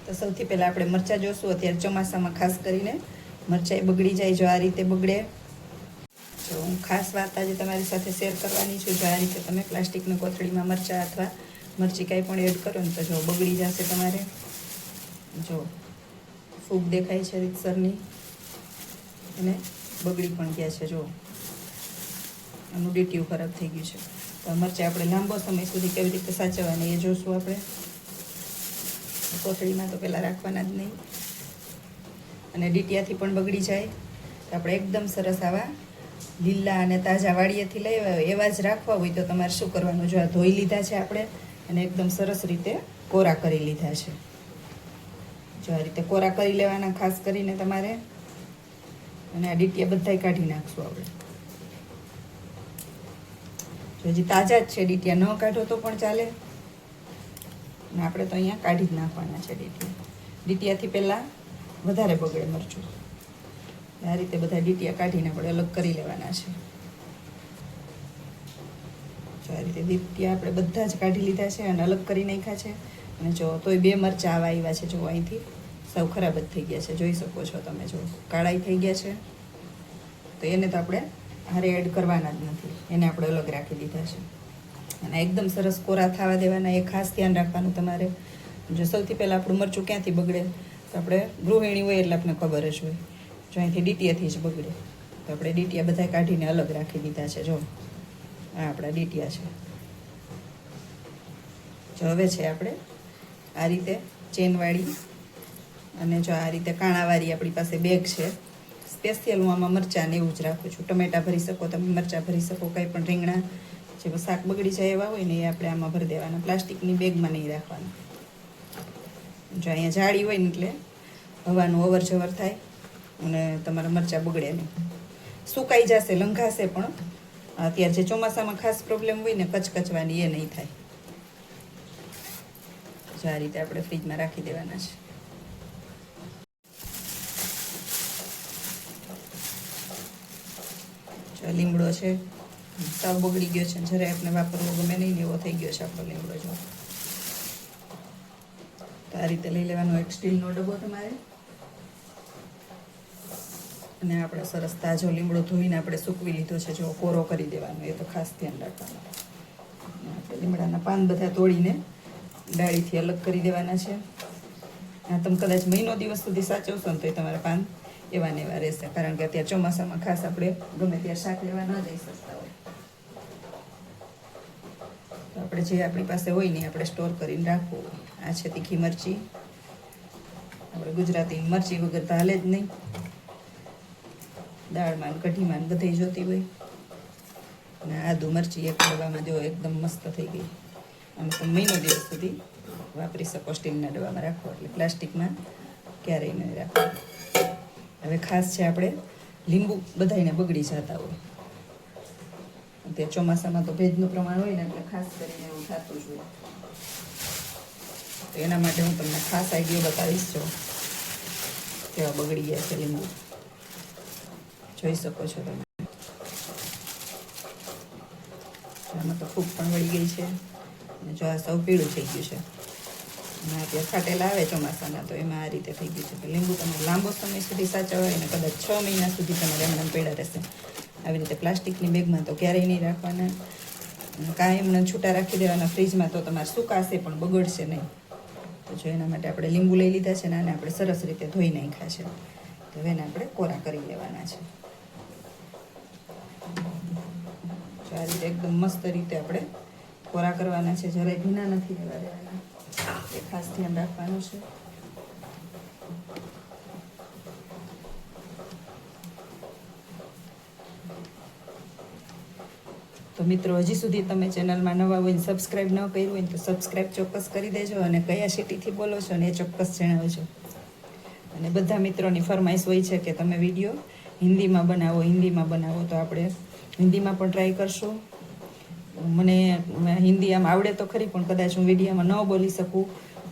તો સૌથી પહેલાં આપણે મરચાં જોશું. અત્યારે ચોમાસામાં ખાસ કરીને મરચાં બગડી જાય. જો આ રીતે બગડે. જો હું ખાસ વાત આજે તમારી સાથે શેર કરવાની છું. જો આ રીતે તમે પ્લાસ્ટિકની કોથળીમાં મરચાં અથવા મરચી કાંઈ પણ એડ કરો ને તો જો બગડી જશે તમારે. જો ફૂગ દેખાય છે રીતસરની અને બગડી પણ ગયા છે. જો આનું ડીટીયું ખરાબ થઈ ગયું છે. તો મરચાં આપણે લાંબો સમય સુધી કેવી રીતે સાચવવાની એ જોશું. આપણે કોથળીમાં તો પહેલાં રાખવાના જ નહીં, અને ડીટીયાથી પણ બગડી જાય. તો આપણે એકદમ સરસ આવા લીલા અને તાજા વાડીએથી લઈ એવા જ રાખવા હોય તો તમારે શું કરવાનું? જો આ ધોઈ લીધા છે આપણે અને એકદમ સરસ રીતે કોરા કરી લીધા છે. જો આ રીતે કોરા કરી લેવાના ખાસ કરીને તમારે. અને આ ડીટીયા બધાય કાઢી નાખશું આપણે. જો હજી તાજા જ છે ડીટીયા, ન કાઢો તો પણ ચાલે. અને આપણે તો અહીંયા કાઢી જ નાખવાના છે ડીટીયા. ડીટીયાથી પહેલાં વધારે બગડે મરચું. આ રીતે બધા ડીટીયા કાઢીને આપણે અલગ કરી લેવાના છે. જો આ રીતે ડીટીયા આપણે બધા જ કાઢી લીધા છે અને અલગ કરી નાખ્યા છે. અને જો તોય 2 મરચાં આવા આવ્યા છે. જો અહીંથી સાવ ખરાબ જ થઈ ગયા છે. જોઈ શકો છો તમે. જો કાળાઈ થઈ ગયા છે. તો એને તો આપણે હારે એડ કરવાના જ નથી, એને આપણે અલગ રાખી દીધા છે. અને એકદમ સરસ કોરા થવા દેવાના. એ ખાસ ધ્યાન રાખવાનું તમારે. જો સૌથી પહેલાં આપણું મરચું ક્યાંથી બગડે તો આપણે ગૃહિણી હોય એટલે આપણને ખબર જ હોય. જો અહીંથી ડીટીયાથી જ બગડે. તો આપણે ડીટીયા બધા કાઢીને અલગ રાખી દીધા છે. જો આ આપણા ડીટીયા છે. જો હવે છે આપણે આ રીતે ચેનવાળી અને જો આ રીતે કાણાવાળી આપણી પાસે બેગ છે. સ્પેશિયલ હું આમાં મરચાં ને એવું જ રાખું છું. ટમેટા ભરી શકો તમે, મરચાં ભરી શકો, કંઈ પણ રીંગણા જે શાક બગડી જાય એવા હોય ને એ આપણે આમાં ભરી દેવાના. પ્લાસ્ટિકની બેગમાં નહીં રાખવાના. જો અહીંયા જાળી હોય ને એટલે હવાનું અવર જવર થાય અને તમારા મરચાં બગડે નહીં. સુકાઈ જશે, લંઘાશે, પણ અત્યારે જે ચોમાસામાં ખાસ પ્રોબ્લેમ હોય ને કચકચવાની, એ નહીં થાય. જો આ રીતે આપણે ફ્રીજમાં રાખી દેવાના છે. જો લીમડો છે સાવ બગડી ગયો છે, જ્યારે આપણે વાપરવો ગમે નહીં એવો થઈ ગયો છે આપણો લીમડો. જો તો આ રીતે લઈ લેવાનો એક સ્ટીલનો ડબ્બો તમારે. અને આપણે સરસ તાજો લીમડો ધોઈને આપણે સૂકવી લીધો છે. જો કોરો કરી દેવાનો, એ તો ખાસ ધ્યાન રાખવાનું. આપણે લીમડાના પાન બધા તોડીને ડાળીથી અલગ કરી દેવાના છે. આ તમે કદાચ મહિનો દિવસ સુધી સાચવશો ને તો એ તમારા પાન એવા ને એવા રહેશે. કારણ કે અત્યારે ચોમાસામાં ખાસ આપણે ગમે ત્યારે શાક લેવા ન જઈ શકતા હોય. તો આપણે જે આપણી પાસે હોય ને આપણે સ્ટોર કરીને રાખવું. આ છે તીખી મરચી. આપણે ગુજરાતી મરચી વગર તો હાલે જ નહીં. દાળમાં કઢીમાં બધે જોતી હોય. અને આદુ મરચી એક ડબ્બામાં જો એકદમ મસ્ત થઈ ગઈ. અને તમે મહિનો દિવસ સુધી વાપરી શકો. સ્ટીલના ડબ્બામાં રાખો એટલે પ્લાસ્ટિકમાં ક્યારેય નહીં રાખો. હવે ખાસ છે આપણે લીંબુ બધાને બગડી જતા હોય. તે ચોમાસામાં તો ભેજનું પ્રમાણ હોય ને એટલે ખાસ કરીને એવું થતું જ હોય. તો એના માટે હું તમને ખાસ આઈડિયો બતાવીશ. જો કેવા બગડી ગયા છે લીંબુ, જોઈ શકો છો તમે. આમાં તો ફૂગ પણ વળી ગઈ છે. અને જો આ સૌ પીળું થઈ ગયું છે. અને અત્યારે ફાટેલા આવે ચોમાસાના તો એમાં આ રીતે થઈ ગયું છે. તો લીંબુ તમે લાંબો સમય સુધી સાચવવાય ને કદાચ 6 મહિના સુધી તમારે એમણે પેડા રહેશે. આવી રીતે પ્લાસ્ટિકની બેગમાં તો ક્યારેય નહીં રાખવાના. કાંઈ એમને છૂટા રાખી દેવાના ફ્રીજમાં, તો તમારે સુકાશે પણ બગડશે નહીં. તો જો એના માટે આપણે લીંબુ લઈ લીધા છે ને આને આપણે સરસ રીતે ધોઈ નાખ્યા છે. તો હવે એને આપણે કોરા કરી લેવાના છે. જો આ રીતે એકદમ મસ્ત રીતે આપણે કોરા કરવાના છે. જરાય ભીના નથી રહેવા દેવાના, એ ખાસ ધ્યાન રાખવાનું છે. તો મિત્રો, હજી સુધી તમે ચેનલમાં નવા હોય ને સબસ્ક્રાઈબ ન કર્યું હોય તો સબસ્ક્રાઈબ ચોક્કસ કરી દેજો. અને કયા સિટીથી બોલો છો ને એ ચોક્કસ જણાવજો. અને બધા મિત્રોની ફરમાઈશ હોય છે કે તમે વિડીયો હિન્દીમાં બનાવો. તો આપણે હિન્દીમાં પણ ટ્રાય કરશું. મને હિન્દી આમ આવડે તો ખરી, પણ કદાચ હું વિડીયોમાં ન બોલી શકું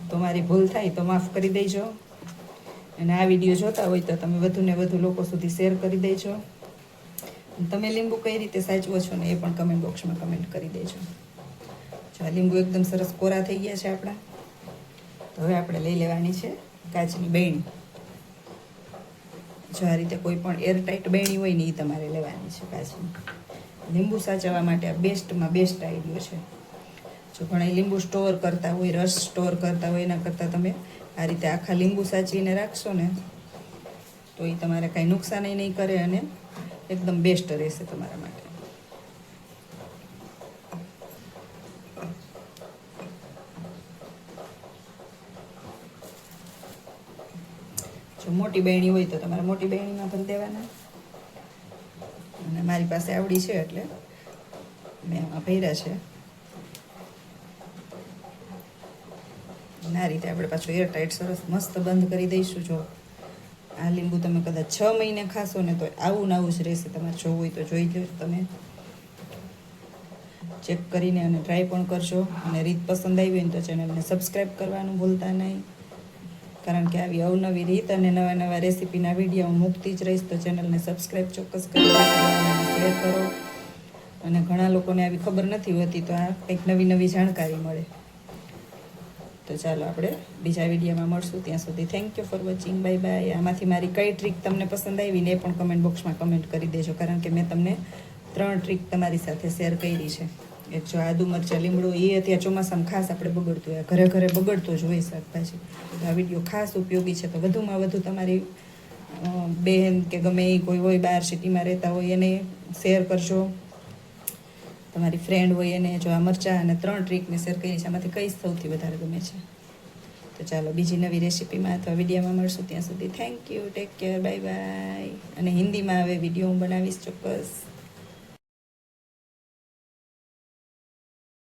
તો મારી ભૂલ થાય તો માફ કરી દેજો. અને આ વિડીયો જોતા હોય તો તમે વધુ ને વધુ લોકો સુધી શેર કરી દેજો. તમે લીંબુ કઈ રીતે સાચવો છો ને એ પણ કમેન્ટ બોક્સમાં કમેન્ટ કરી દેજો. જો લીંબુ એકદમ સરસ કોરા થઈ ગયા છે આપણા. તો હવે આપણે લઈ લેવાની છે કાચની બહેણી. જો આ રીતે કોઈ પણ એરટાઈટ બહેણી હોય ને એ તમારે લેવાની છે કાચની. લીંબુ સાચવવા માટે આ બેસ્ટમાં બેસ્ટ આઈડિયો છે. જો ઘણા લીંબુ સ્ટોર કરતા હોય, રસ સ્ટોર કરતા હોય, એના કરતાં તમે આ રીતે આખા લીંબુ સાચવીને રાખશો ને તો એ તમારે કાંઈ નુકસાન નહીં કરે અને એકદમ બેસ્ટ રહેશે તમારા માટે. જો મોટી બહેણી હોય તો તમારે મોટી બહેણીમાં પણ દેવાના, અને મારી પાસે આવડી છે એટલે મેં આમાં ભર્યા છે. આ રીતે આપણે પાછું એરટાઈટ સરસ મસ્ત બંધ કરી દઈશું. જો આ લીંબુ તમે કદાચ 6 મહિને ખાશો ને તો આવું ને આવું જ રહેશે. તમારે જોવું હોય તો જોઈ લો, તમે ચેક કરીને અને ટ્રાય પણ કરજો. અને રીત પસંદ આવી હોય ને તો ચેનલને સબસ્ક્રાઈબ કરવાનું ભૂલતા નહીં, કારણ કે આવી અવનવી રીત અને નવા નવા રેસીપીના વિડીયો હું મૂકતી જ રહીશ. તો ચેનલને સબસ્ક્રાઈબ ચોક્કસ કરી શેર કરો. અને ઘણા લોકોને આવી ખબર નથી હોતી, તો આ કંઈક નવી નવી જાણકારી મળે. તો ચાલો આપણે બીજા વિડીયોમાં મળશું. ત્યાં સુધી thank you for watching. Bye bye. આમાંથી મારી કઈ ટ્રીક તમને પસંદ આવી ને એ પણ કમેન્ટ બોક્સમાં કમેન્ટ કરી દેજો, કારણ કે મેં તમને 3 ટ્રીક તમારી સાથે શેર કરી છે. એક જો આદુ મરચાં લીમડો, એ અત્યારે ચોમાસામાં ખાસ આપણે બગડતું હોય, ઘરે ઘરે બગડતો જ હોય શાકભાજી. તો આ વિડીયો ખાસ ઉપયોગી છે. તો વધુમાં વધુ તમારી બહેન કે ગમે એ કોઈ હોય બહાર સિટીમાં રહેતા હોય એને શેર કરજો. તમારી ફ્રેન્ડ હોય એને જો આ મરચાં અને 3 ટ્રીકને શેર કરી છે, આમાંથી કઈ સૌથી વધારે ગમે છે. તો ચાલો બીજી નવી રેસીપીમાં અથવા વિડીયોમાં મળશું. ત્યાં સુધી thank you, take care, bye bye. અને હિન્દીમાં હવે વિડીયો હું બનાવીશ ચોક્કસ.